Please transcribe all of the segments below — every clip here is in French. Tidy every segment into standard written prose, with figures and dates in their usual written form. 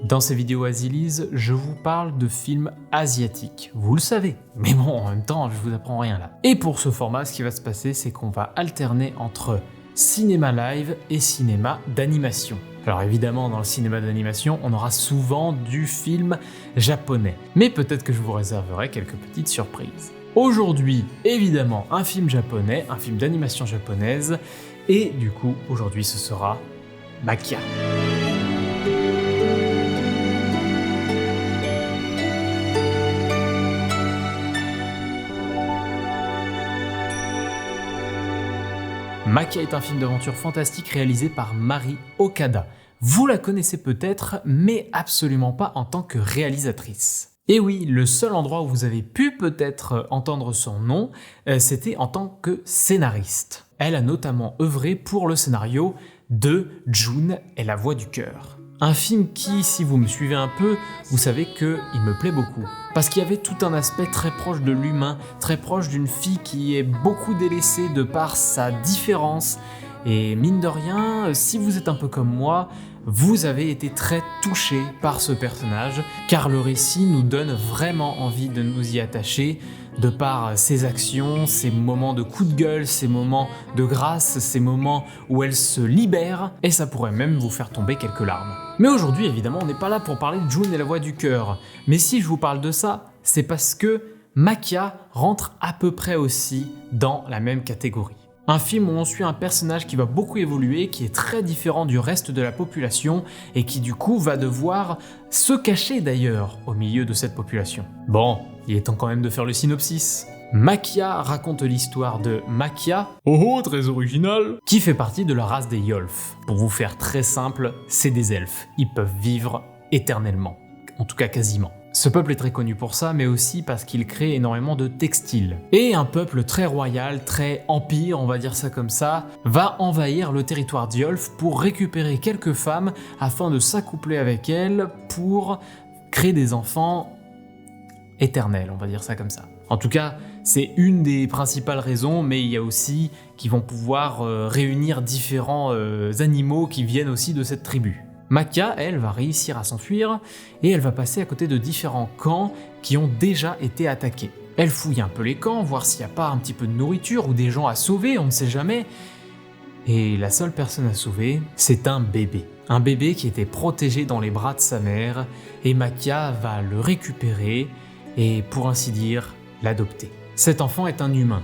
Dans ces vidéos Asiliz, je vous parle de films asiatiques. Vous le savez, mais bon, en même temps, je vous apprends rien là. Et pour ce format, ce qui va se passer, c'est qu'on va alterner entre cinéma live et cinéma d'animation. Alors évidemment, dans le cinéma d'animation, on aura souvent du film japonais. Mais peut-être que je vous réserverai quelques petites surprises. Aujourd'hui, évidemment, un film japonais, un film d'animation japonaise. Et du coup, aujourd'hui, ce sera Maquia. Maquia est un film d'aventure fantastique réalisé par Mari Okada. Vous la connaissez peut-être, mais absolument pas en tant que réalisatrice. Et oui, le seul endroit où vous avez pu peut-être entendre son nom, c'était en tant que scénariste. Elle a notamment œuvré pour le scénario de June et la voix du cœur. Un film qui, si vous me suivez un peu, vous savez qu'il me plaît beaucoup. Parce qu'il y avait tout un aspect très proche de l'humain, très proche d'une fille qui est beaucoup délaissée de par sa différence. Et mine de rien, si vous êtes un peu comme moi, vous avez été très touché par ce personnage, car le récit nous donne vraiment envie de nous y attacher, de par ses actions, ses moments de coup de gueule, ses moments de grâce, ces moments où elle se libère, et ça pourrait même vous faire tomber quelques larmes. Mais aujourd'hui, évidemment, on n'est pas là pour parler de June et la voix du cœur. Mais si je vous parle de ça, c'est parce que Maquia rentre à peu près aussi dans la même catégorie. Un film où on suit un personnage qui va beaucoup évoluer, qui est très différent du reste de la population et qui du coup va devoir se cacher d'ailleurs au milieu de cette population. Bon, il est temps quand même de faire le synopsis. Maquia raconte l'histoire de Maquia, très original, qui fait partie de la race des Yolf. Pour vous faire très simple, c'est des elfes. Ils peuvent vivre éternellement, en tout cas quasiment. Ce peuple est très connu pour ça, mais aussi parce qu'il crée énormément de textiles. Et un peuple très royal, très empire, on va dire ça comme ça, va envahir le territoire d'Yolf pour récupérer quelques femmes afin de s'accoupler avec elles pour créer des enfants éternels, on va dire ça comme ça. En tout cas, c'est une des principales raisons, mais il y a aussi qui vont pouvoir réunir différents animaux qui viennent aussi de cette tribu. Maquia, elle, va réussir à s'enfuir et elle va passer à côté de différents camps qui ont déjà été attaqués. Elle fouille un peu les camps, voir s'il n'y a pas un petit peu de nourriture ou des gens à sauver, on ne sait jamais. Et la seule personne à sauver, c'est un bébé. Un bébé qui était protégé dans les bras de sa mère et Maquia va le récupérer et, pour ainsi dire, l'adopter. Cet enfant est un humain.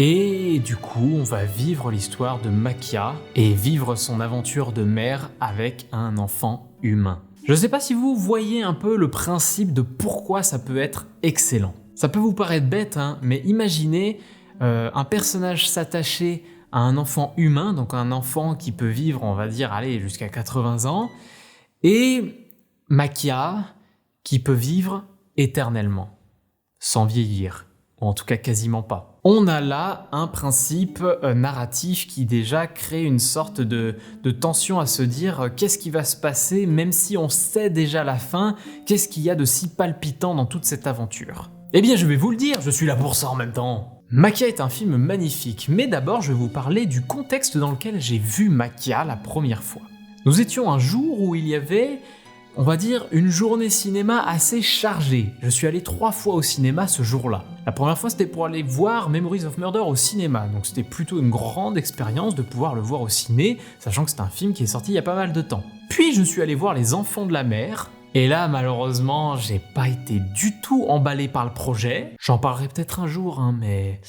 Et du coup, on va vivre l'histoire de Maquia et vivre son aventure de mère avec un enfant humain. Je ne sais pas si vous voyez un peu le principe de pourquoi ça peut être excellent. Ça peut vous paraître bête, hein, mais imaginez un personnage s'attacher à un enfant humain, donc un enfant qui peut vivre, on va dire, allez, jusqu'à 80 ans, et Maquia qui peut vivre éternellement, sans vieillir, ou en tout cas quasiment pas. On a là un principe narratif qui déjà crée une sorte de tension à se dire qu'est-ce qui va se passer même si on sait déjà la fin, qu'est-ce qu'il y a de si palpitant dans toute cette aventure? Eh bien je vais vous le dire, je suis là pour ça en même temps. Maquia est un film magnifique, mais d'abord je vais vous parler du contexte dans lequel j'ai vu Maquia la première fois. Nous étions un jour où il y avait, on va dire, une journée cinéma assez chargée. Je suis allé 3 fois au cinéma ce jour-là. La première fois, c'était pour aller voir Memories of Murder au cinéma, donc c'était plutôt une grande expérience de pouvoir le voir au ciné, sachant que c'est un film qui est sorti il y a pas mal de temps. Puis je suis allé voir Les Enfants de la Mer, et là, malheureusement, j'ai pas été du tout emballé par le projet. J'en parlerai peut-être un jour, hein, mais...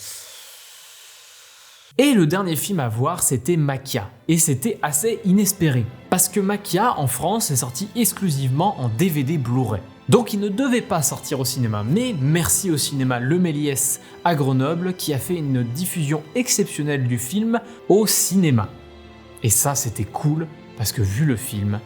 Et le dernier film à voir, c'était Maquia, et c'était assez inespéré, parce que Maquia, en France, est sorti exclusivement en DVD Blu-ray. Donc il ne devait pas sortir au cinéma, mais merci au cinéma Le Méliès à Grenoble qui a fait une diffusion exceptionnelle du film au cinéma. Et ça, c'était cool, parce que vu le film,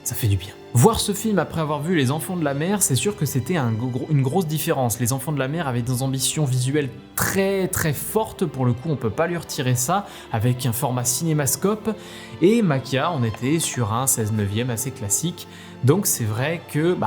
ça fait du bien. Voir ce film après avoir vu Les Enfants de la Mer, c'est sûr que c'était une grosse différence. Les Enfants de la Mer avaient des ambitions visuelles très très fortes, pour le coup on peut pas lui retirer ça, avec un format cinémascope, et Maquia on était sur un 16/9 assez classique, donc c'est vrai que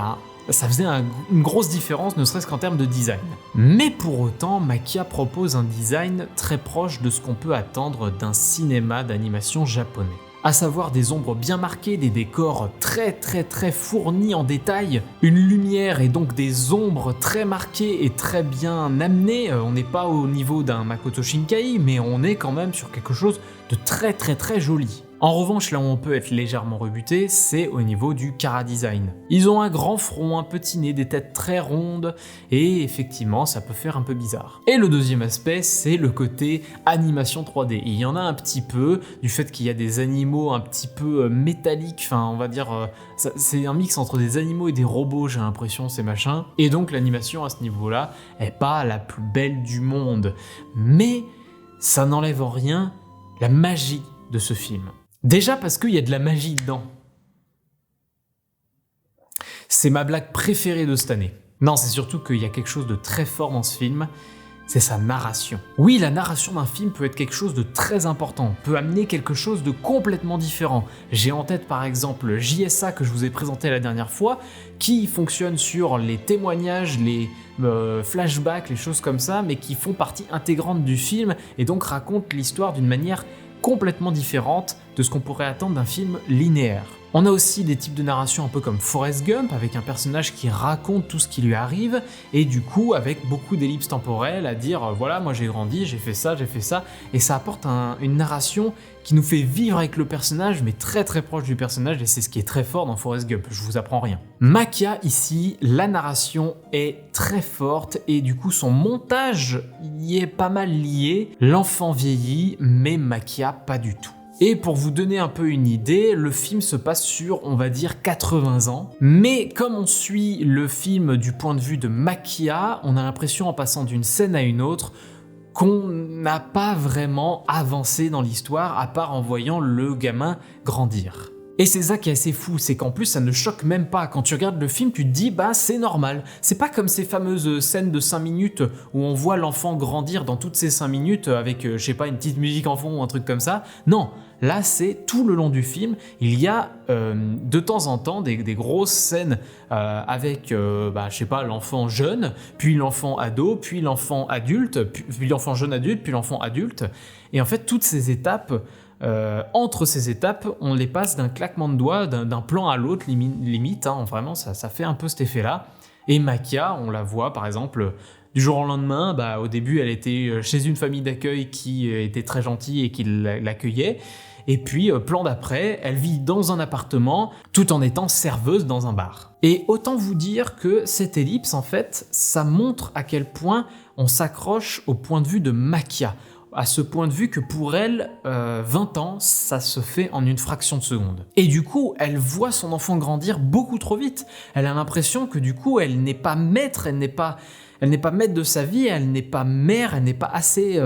ça faisait une grosse différence, ne serait-ce qu'en termes de design. Mais pour autant, Maquia propose un design très proche de ce qu'on peut attendre d'un cinéma d'animation japonais. à savoir des ombres bien marquées, des décors très fournis en détail, une lumière et donc des ombres très marquées et très bien amenées. On n'est pas au niveau d'un Makoto Shinkai, mais on est quand même sur quelque chose de très joli. En revanche, là où on peut être légèrement rebuté, c'est au niveau du chara design. Ils ont un grand front, un petit nez, des têtes très rondes, et effectivement, ça peut faire un peu bizarre. Et le deuxième aspect, c'est le côté animation 3D. Il y en a un petit peu, du fait qu'il y a des animaux un petit peu métalliques, enfin, on va dire, c'est un mix entre des animaux et des robots, j'ai l'impression, ces machins. Et donc, l'animation à ce niveau-là est pas la plus belle du monde. Mais ça n'enlève en rien la magie de ce film. Déjà parce qu'il y a de la magie dedans. C'est ma blague préférée de cette année. Non, c'est surtout qu'il y a quelque chose de très fort dans ce film, c'est sa narration. Oui, la narration d'un film peut être quelque chose de très important, peut amener quelque chose de complètement différent. J'ai en tête par exemple JSA que je vous ai présenté la dernière fois, qui fonctionne sur les témoignages, les flashbacks, les choses comme ça, mais qui font partie intégrante du film et donc racontent l'histoire d'une manière complètement différente de ce qu'on pourrait attendre d'un film linéaire. On a aussi des types de narration un peu comme Forrest Gump, avec un personnage qui raconte tout ce qui lui arrive, et du coup avec beaucoup d'ellipses temporelles à dire voilà, moi j'ai grandi, j'ai fait ça, et ça apporte une narration qui nous fait vivre avec le personnage, mais très proche du personnage, et c'est ce qui est très fort dans Forrest Gump, je vous apprends rien. Maquia ici, la narration est très forte, et du coup son montage y est pas mal lié, l'enfant vieillit, mais Maquia pas du tout. Et pour vous donner un peu une idée, le film se passe sur, on va dire, 80 ans. Mais comme on suit le film du point de vue de Maquia, on a l'impression en passant d'une scène à une autre qu'on n'a pas vraiment avancé dans l'histoire à part en voyant le gamin grandir. Et c'est ça qui est assez fou, c'est qu'en plus ça ne choque même pas. Quand tu regardes le film, tu te dis bah c'est normal. C'est pas comme ces fameuses scènes de 5 minutes où on voit l'enfant grandir dans toutes ces 5 minutes avec, je sais pas, une petite musique en fond ou un truc comme ça. Non, là c'est tout le long du film, il y a de temps en temps des grosses scènes avec, je sais pas, l'enfant jeune, puis l'enfant ado, puis l'enfant adulte, puis l'enfant jeune adulte, puis l'enfant adulte. Et en fait toutes ces étapes, entre ces étapes, on les passe d'un claquement de doigts, d'un plan à l'autre, limite, hein, vraiment ça fait un peu cet effet-là. Et Maquia, on la voit par exemple, du jour au lendemain, au début elle était chez une famille d'accueil qui était très gentille et qui l'accueillait, et puis plan d'après, elle vit dans un appartement tout en étant serveuse dans un bar. Et autant vous dire que cette ellipse, en fait, ça montre à quel point on s'accroche au point de vue de Maquia, à ce point de vue que pour elle, 20 ans, ça se fait en une fraction de seconde. Et du coup, elle voit son enfant grandir beaucoup trop vite. Elle a l'impression que du coup, elle n'est pas maître, elle n'est pas maître de sa vie, elle n'est pas mère, elle n'est pas assez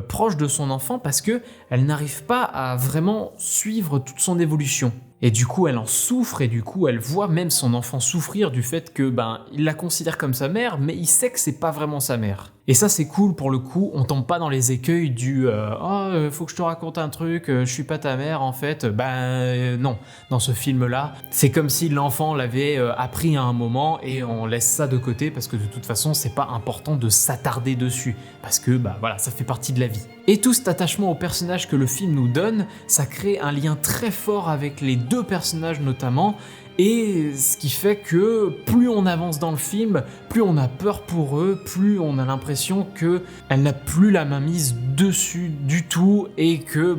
proche de son enfant parce que elle n'arrive pas à vraiment suivre toute son évolution. Et du coup, elle en souffre et du coup, elle voit même son enfant souffrir du fait que il la considère comme sa mère, mais il sait que c'est pas vraiment sa mère. Et ça, c'est cool pour le coup. On tombe pas dans les écueils du faut que je te raconte un truc, je suis pas ta mère en fait. Non, dans ce film-là, c'est comme si l'enfant l'avait appris à un moment et on laisse ça de côté parce que de toute façon, c'est pas important de s'attarder dessus parce que voilà, ça fait partie de la vie. Et tout cet attachement au personnage que le film nous donne, ça crée un lien très fort avec les deux personnages notamment, et ce qui fait que plus on avance dans le film, plus on a peur pour eux, plus on a l'impression qu'elle n'a plus la main mise dessus du tout et que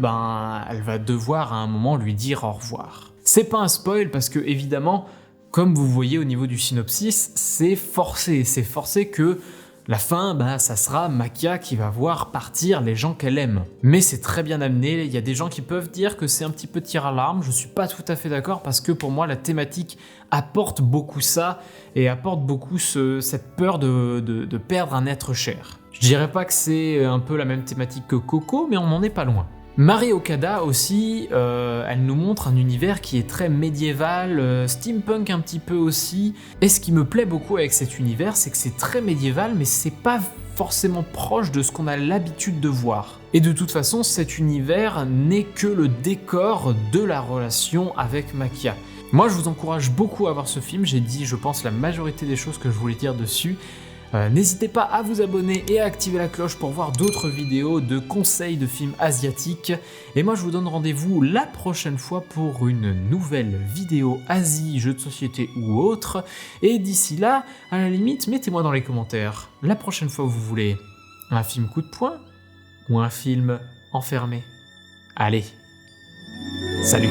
elle va devoir à un moment lui dire au revoir. C'est pas un spoil parce que évidemment, comme vous voyez au niveau du synopsis, c'est forcé que la fin, ça sera Maquia qui va voir partir les gens qu'elle aime. Mais c'est très bien amené, il y a des gens qui peuvent dire que c'est un petit peu tir à l'arme, je suis pas tout à fait d'accord parce que pour moi la thématique apporte beaucoup ça et apporte beaucoup cette peur de perdre un être cher. Je dirais pas que c'est un peu la même thématique que Coco, mais on n'en est pas loin. Mari Okada aussi, elle nous montre un univers qui est très médiéval, steampunk un petit peu aussi. Et ce qui me plaît beaucoup avec cet univers, c'est que c'est très médiéval, mais c'est pas forcément proche de ce qu'on a l'habitude de voir. Et de toute façon, cet univers n'est que le décor de la relation avec Maquia. Moi, je vous encourage beaucoup à voir ce film, j'ai dit, je pense, la majorité des choses que je voulais dire dessus. N'hésitez pas à vous abonner et à activer la cloche pour voir d'autres vidéos de conseils de films asiatiques. Et moi je vous donne rendez-vous la prochaine fois pour une nouvelle vidéo Asie, jeux de société ou autre. Et d'ici là, à la limite, mettez-moi dans les commentaires la prochaine fois où vous voulez un film coup de poing ou un film enfermé. Allez, salut!